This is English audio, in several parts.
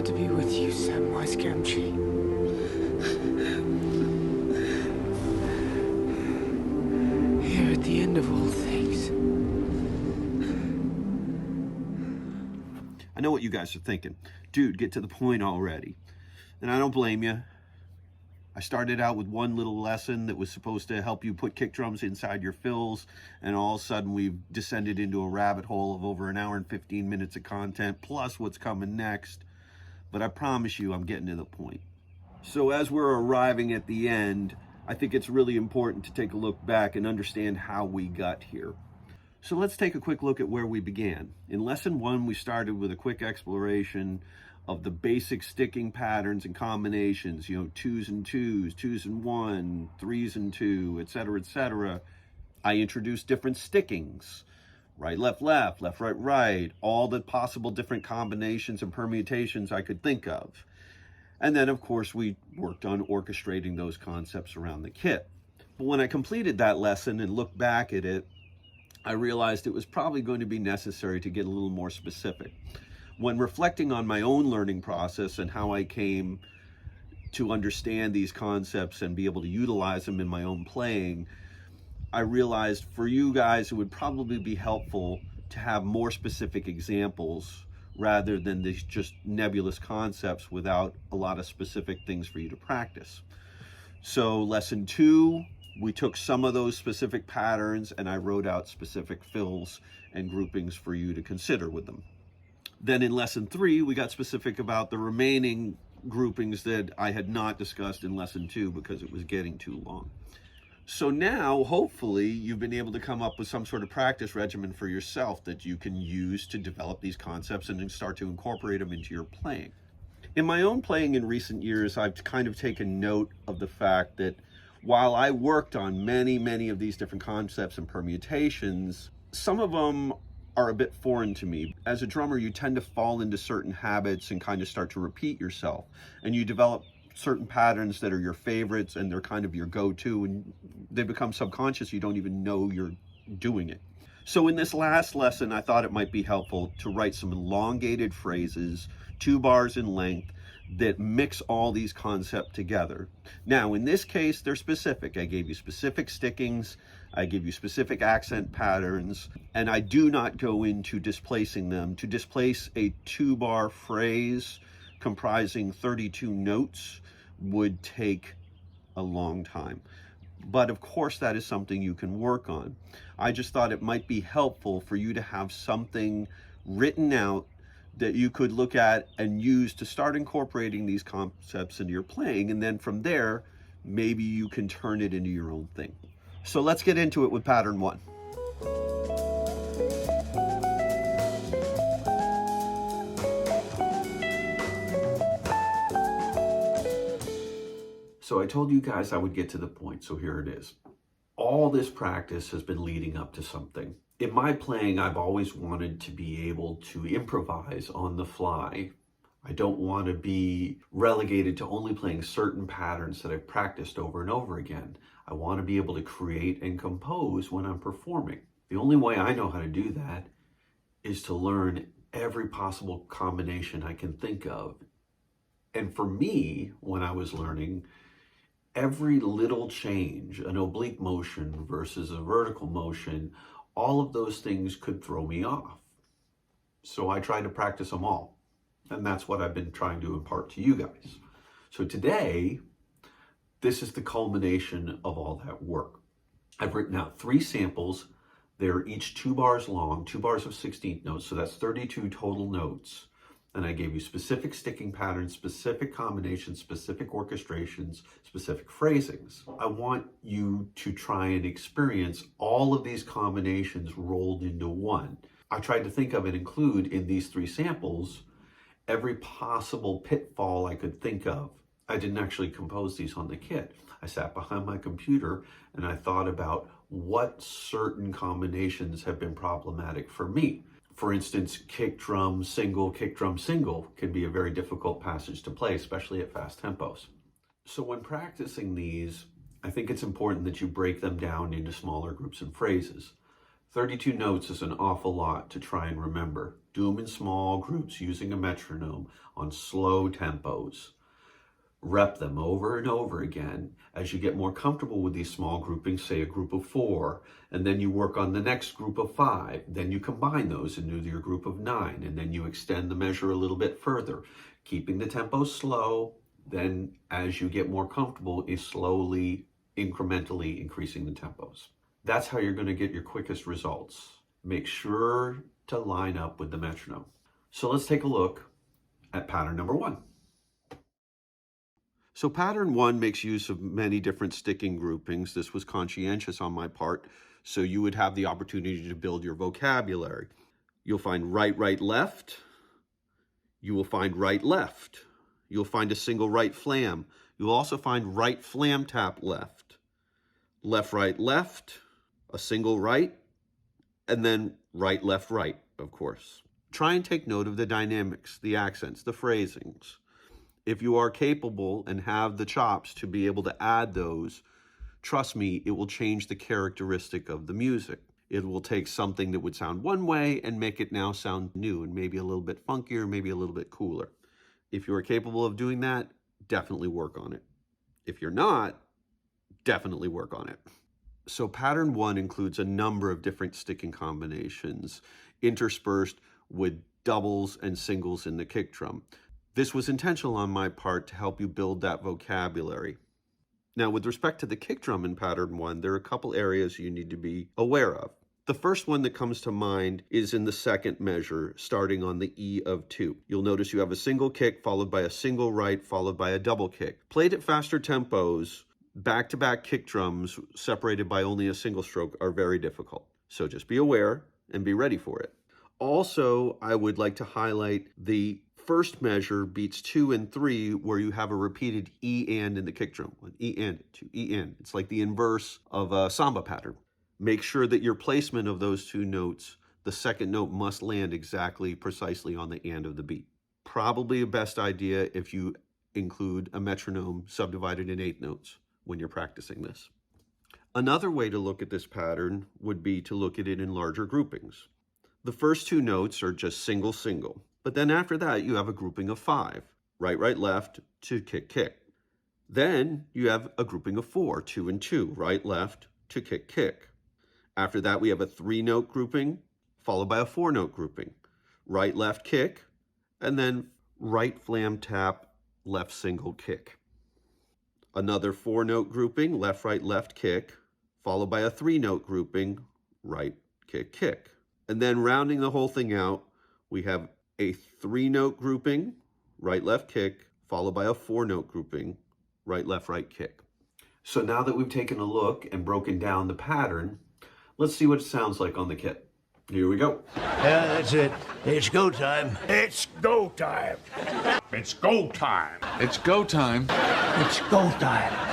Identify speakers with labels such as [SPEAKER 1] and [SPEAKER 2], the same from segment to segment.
[SPEAKER 1] glad to be with you, Samwise Gamgee. Here at the end of all things.
[SPEAKER 2] I know what you guys are thinking. Dude, get to the point already. And I don't blame you. I started out with one little lesson that was supposed to help you put kick drums inside your fills, and all of a sudden we've descended into a rabbit hole of over an hour and 15 minutes of content, plus what's coming next. But I promise you, I'm getting to the point. So as we're arriving at the end, I think it's really important to take a look back and understand how we got here. So let's take a quick look at where we began. In lesson 1, we started with a quick exploration of the basic sticking patterns and combinations, 2s and 2s, 2s and 1, 3s and 2, etc., etc. I introduced different stickings, right, left, left, left, right, right, all the possible different combinations and permutations I could think of. And then, of course, we worked on orchestrating those concepts around the kit. But when I completed that lesson and looked back at it, I realized it was probably going to be necessary to get a little more specific. When reflecting on my own learning process and how I came to understand these concepts and be able to utilize them in my own playing, I realized for you guys it would probably be helpful to have more specific examples rather than these just nebulous concepts without a lot of specific things for you to practice. So lesson 2, we took some of those specific patterns and I wrote out specific fills and groupings for you to consider with them. Then in lesson 3, we got specific about the remaining groupings that I had not discussed in lesson 2 because it was getting too long. So now, hopefully, you've been able to come up with some sort of practice regimen for yourself that you can use to develop these concepts and then start to incorporate them into your playing. In my own playing in recent years, I've kind of taken note of the fact that while I worked on many of these different concepts and permutations, some of them are a bit foreign to me. As a drummer, you tend to fall into certain habits and kind of start to repeat yourself. And you develop certain patterns that are your favorites and they're kind of your go-to, and they become subconscious. You don't even know you're doing it. So in this last lesson, I thought it might be helpful to write some elongated phrases, 2 bars in length, that mix all these concepts together. Now, in this case, they're specific. I gave you specific stickings, I give you specific accent patterns, and I do not go into displacing them. To displace a 2-bar phrase comprising 32 notes would take a long time. But of course, that is something you can work on. I just thought it might be helpful for you to have something written out that you could look at and use to start incorporating these concepts into your playing. And then from there, maybe you can turn it into your own thing. So let's get into it with pattern 1. So I told you guys I would get to the point, so here it is. All this practice has been leading up to something. In my playing, I've always wanted to be able to improvise on the fly. I don't want to be relegated to only playing certain patterns that I've practiced over and over again. I want to be able to create and compose when I'm performing. The only way I know how to do that is to learn every possible combination I can think of. And for me, when I was learning, every little change, an oblique motion versus a vertical motion, all of those things could throw me off. So I tried to practice them all. And that's what I've been trying to impart to you guys. So today, this is the culmination of all that work. I've written out 3 samples. They're each 2 bars long, 2 bars of 16th notes. So that's 32 total notes. And I gave you specific sticking patterns, specific combinations, specific orchestrations, specific phrasings. I want you to try and experience all of these combinations rolled into one. I tried to think of and include in these 3 samples every possible pitfall I could think of. I didn't actually compose these on the kit. I sat behind my computer and I thought about what certain combinations have been problematic for me. For instance, kick drum single can be a very difficult passage to play, especially at fast tempos. So when practicing these, I think it's important that you break them down into smaller groups and phrases. 32 notes is an awful lot to try and remember. Do them in small groups using a metronome on slow tempos. Rep them over and over again. As you get more comfortable with these small groupings, say a group of 4, and then you work on the next group of 5, then you combine those into your group of 9, and then you extend the measure a little bit further, keeping the tempo slow. Then as you get more comfortable, is slowly, incrementally increasing the tempos. That's how you're going to get your quickest results. Make sure to line up with the metronome. So let's take a look at pattern number 1. So pattern 1 makes use of many different sticking groupings. This was conscientious on my part, so you would have the opportunity to build your vocabulary. You'll find right, right, left. You will find right, left. You'll find a single right flam. You'll also find right flam tap left. Left, right, left, a single right, and then right, left, right, of course. Try and take note of the dynamics, the accents, the phrasings. If you are capable and have the chops to be able to add those, trust me, it will change the characteristic of the music. It will take something that would sound one way and make it now sound new and maybe a little bit funkier, maybe a little bit cooler. If you are capable of doing that, definitely work on it. If you're not, definitely work on it. So pattern 1 includes a number of different sticking combinations interspersed with doubles and singles in the kick drum. This was intentional on my part to help you build that vocabulary. Now, with respect to the kick drum in pattern 1, there are a couple areas you need to be aware of. The first one that comes to mind is in the second measure, starting on the E of 2. You'll notice you have a single kick followed by a single right followed by a double kick. Played at faster tempos, back-to-back kick drums separated by only a single stroke are very difficult. So just be aware and be ready for it. Also, I would like to highlight the first measure, beats 2 and 3, where you have a repeated E and in the kick drum. One E and, 2 E and. It's like the inverse of a samba pattern. Make sure that your placement of those two notes, the second note must land exactly, precisely on the and of the beat. Probably a best idea if you include a metronome subdivided in 8 notes when you're practicing this. Another way to look at this pattern would be to look at it in larger groupings. The first 2 notes are just single, single. But then after that, you have a grouping of 5. Right, right, left, to kick, kick. Then you have a grouping of 4, 2 and 2. Right, left, to kick, kick. After that, we have a 3-note grouping, followed by a 4-note grouping. Right, left, kick, and then right flam tap, left single kick. Another 4-note grouping, left, right, left, kick, followed by a 3-note grouping, right, kick, kick. And then rounding the whole thing out, we have a 3-note grouping, right, left, kick, followed by a 4-note grouping, right, left, right, kick. So now that we've taken a look and broken down the pattern, let's see what it sounds like on the kit. Here we go.
[SPEAKER 3] Yeah, that's it. It's go time.
[SPEAKER 4] It's go time. It's go time.
[SPEAKER 1] It's go time.
[SPEAKER 3] It's go time.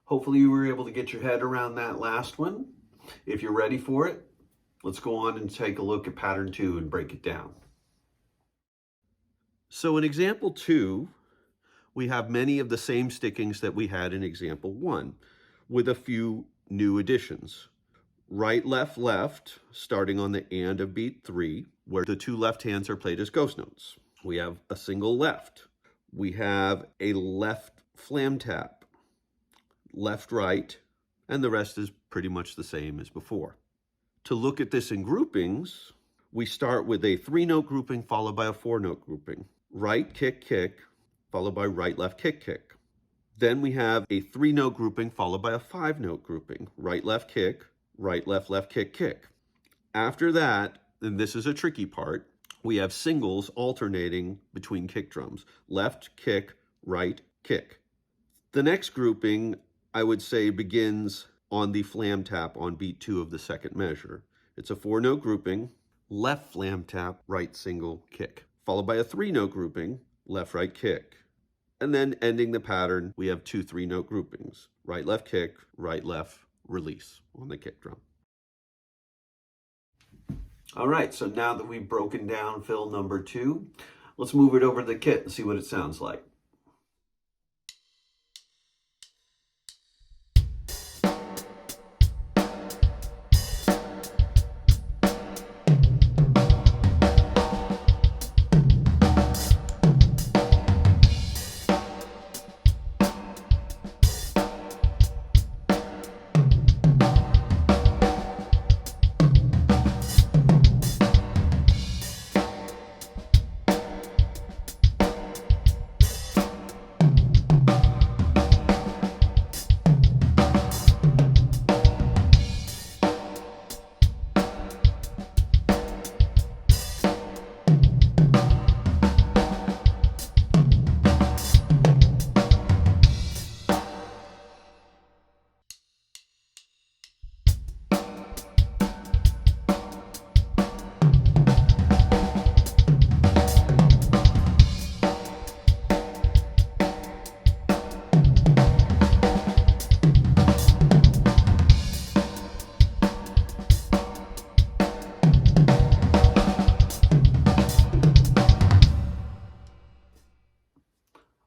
[SPEAKER 2] Hopefully you were able to get your head around that last one. If you're ready for it, let's go on and take a look at pattern 2 and break it down. So in example 2, we have many of the same stickings that we had in example 1. with a few new additions. Right, left, left, starting on the and of beat 3, where the 2 left hands are played as ghost notes. We have a single left. We have a left flam tap, left, right, and the rest is pretty much the same as before. To look at this in groupings, we start with a 3-note grouping followed by a 4-note grouping. Right, kick, kick, followed by right, left, kick, kick. Then we have a 3-note grouping followed by a 5-note grouping. Right, left, kick, right, left, kick, kick. After that, and this is a tricky part, we have singles alternating between kick drums. Left, kick, right, kick. The next grouping, I would say, begins on the flam tap on beat 2 of the second measure. It's a 4-note grouping, left flam tap, right single, kick, followed by a 3-note grouping, left, right, kick. And then ending the pattern, we have 2 3-note groupings, right, left, kick, right, left, release on the kick drum. All right, so now that we've broken down fill number 2, let's move it over to the kit and see what it sounds like.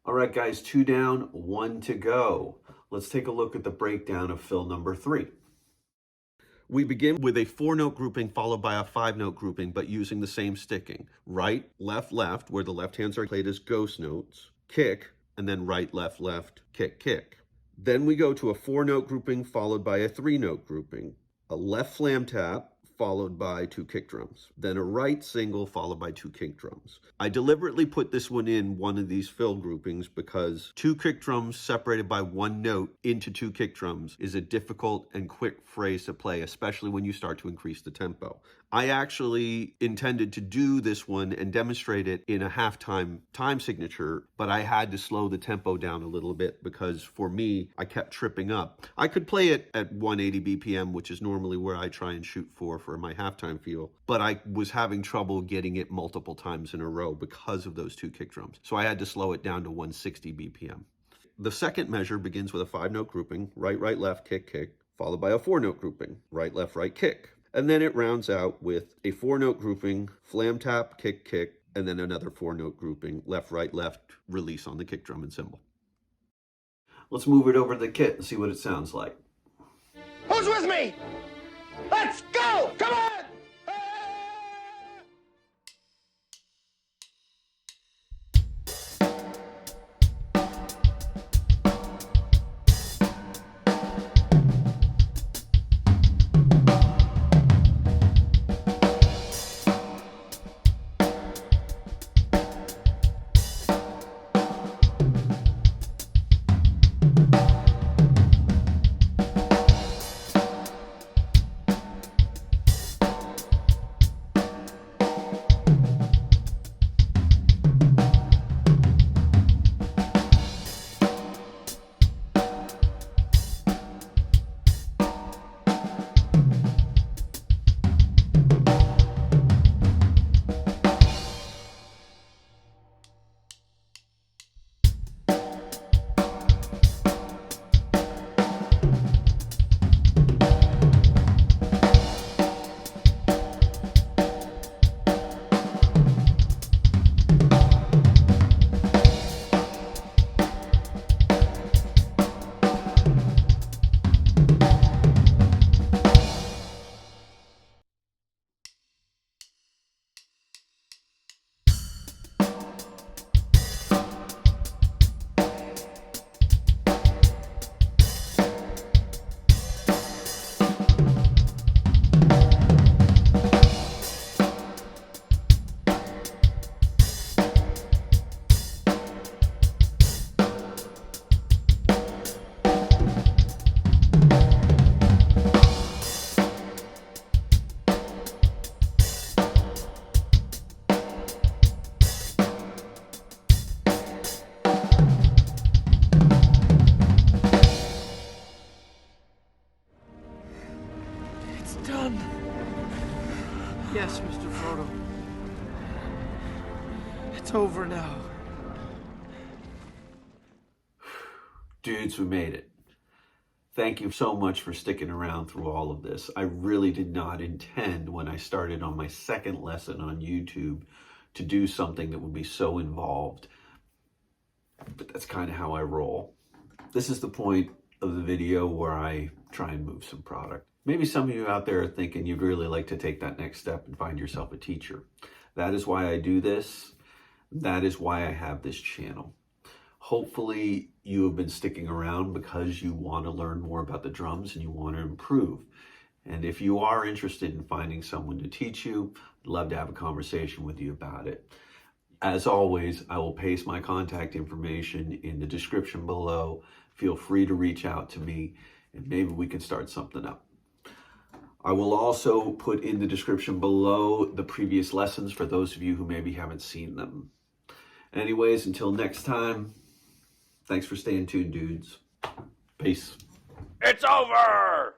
[SPEAKER 2] All right, guys, 2 down, 1 to go. Let's take a look at the breakdown of fill number 3. We begin with a 4-note grouping followed by a 5-note grouping, but using the same sticking. Right, left, left, where the left hands are played as ghost notes, kick, and then right, left, kick, kick. Then we go to a 4-note grouping followed by a 3-note grouping, a left flam tap, followed by 2 kick drums, then a right single followed by 2 kick drums. I deliberately put this one in one of these fill groupings because 2 kick drums separated by 1 note into 2 kick drums is a difficult and quick phrase to play, especially when you start to increase the tempo. I actually intended to do this one and demonstrate it in a halftime time signature, but I had to slow the tempo down a little bit because for me, I kept tripping up. I could play it at 180 BPM, which is normally where I try and shoot for my halftime feel, but I was having trouble getting it multiple times in a row because of those 2 kick drums. So I had to slow it down to 160 BPM. The second measure begins with a 5-note grouping, right, left, kick, kick, followed by a 4-note grouping, right, kick. And then it rounds out with a 4-note grouping, flam tap, kick, kick, and then another 4-note grouping, left, release on the kick drum and cymbal. Let's move it over to the kit and see what it sounds like.
[SPEAKER 3] Who's with me? Let's go! Come on!
[SPEAKER 1] done. Yes, Mr. Frodo. It's over now.
[SPEAKER 2] Dudes, we made it. Thank you so much for sticking around through all of this. I really did not intend when I started on my second lesson on YouTube to do something that would be so involved. But that's kind of how I roll. This is the point of the video where I try and move some product. Maybe some of you out there are thinking you'd really like to take that next step and find yourself a teacher. That is why I do this. That is why I have this channel. Hopefully you have been sticking around because you want to learn more about the drums and you want to improve. And if you are interested in finding someone to teach you, I'd love to have a conversation with you about it. As always, I will paste my contact information in the description below. Feel free to reach out to me and maybe we can start something up. I will also put in the description below the previous lessons for those of you who maybe haven't seen them. Anyways, until next time, thanks for staying tuned, dudes. Peace.
[SPEAKER 4] It's over!